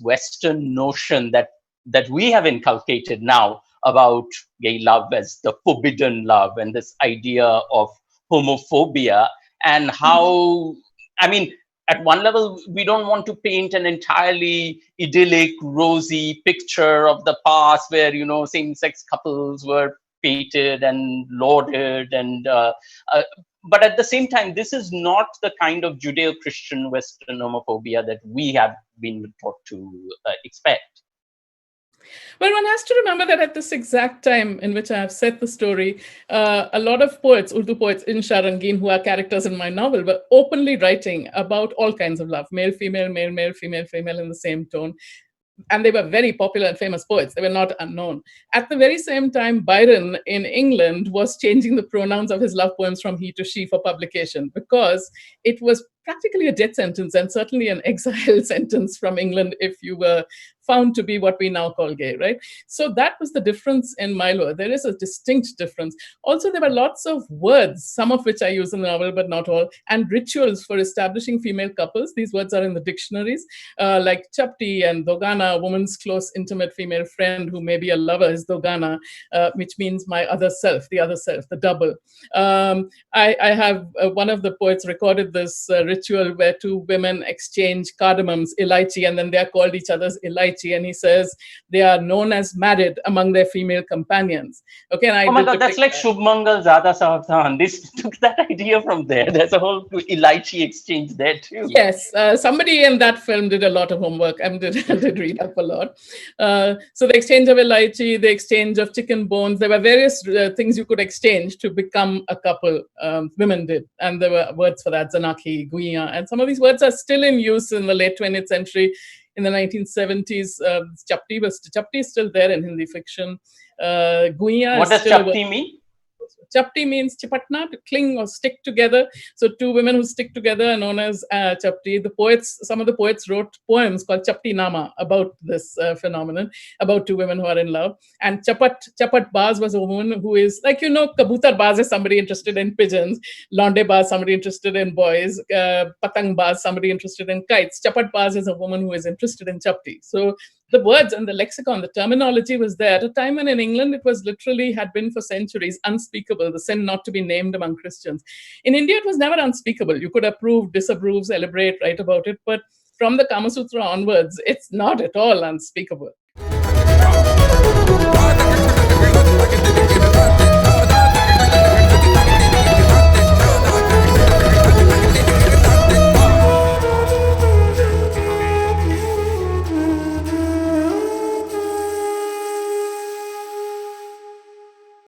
Western notion that we have inculcated now about gay love as the forbidden love, and this idea of homophobia, and how, I mean, at one level, we don't want to paint an entirely idyllic, rosy picture of the past where, same-sex couples were painted and lauded. But at the same time, this is not the kind of Judeo-Christian Western homophobia that we have been taught to expect. Well, one has to remember that at this exact time in which I have set the story, a lot of poets, Urdu poets in Sharangin, who are characters in my novel, were openly writing about all kinds of love, male, female, female, female in the same tone. And they were very popular and famous poets. They were not unknown. At the very same time, Byron in England was changing the pronouns of his love poems from he to she for publication, because it was practically a death sentence, and certainly an exile sentence from England if you were found to be what we now call gay, right? So that was the difference in Milo. There is a distinct difference. Also, there were lots of words, some of which I use in the novel, but not all, and rituals for establishing female couples. These words are in the dictionaries, like chapti and dogana, a woman's close, intimate female friend who may be a lover, is dogana, which means my other self, the double. I have one of the poets recorded this ritual where two women exchange cardamoms, ilaichi, and then they are called each other's ilaichi. And he says they are known as married among their female companions. Okay, and oh my God, that's like Shubh Mangal Zada Saavdhan. This took that idea from there. There's a whole ilaichi exchange there too. Yes, somebody in that film did a lot of homework and did read up a lot. So the exchange of ilaichi, the exchange of chicken bones, there were various things you could exchange to become a couple. Women did, and there were words for that, zanaki, guiya, and some of these words are still in use in the late 20th century. In the 1970s, chapti is still there in Hindi fiction. Guiya. What does chapti mean? Chapti means chipatna, to cling or stick together. So two women who stick together are known as chapti. Some of the poets wrote poems called Chapti Nama about this phenomenon, about two women who are in love. And Chapat Baz was a woman who is, like, Kabutar Baz is somebody interested in pigeons, Londe Baz, somebody interested in boys, Patang Baz, somebody interested in kites. Chapat Baz is a woman who is interested in chapti. So the words and the lexicon, the terminology was there at a time when in England it was literally, had been for centuries, unspeakable, the sin not to be named among Christians. In India, it was never unspeakable. You could approve, disapprove, celebrate, write about it. But from the Kama Sutra onwards, it's not at all unspeakable.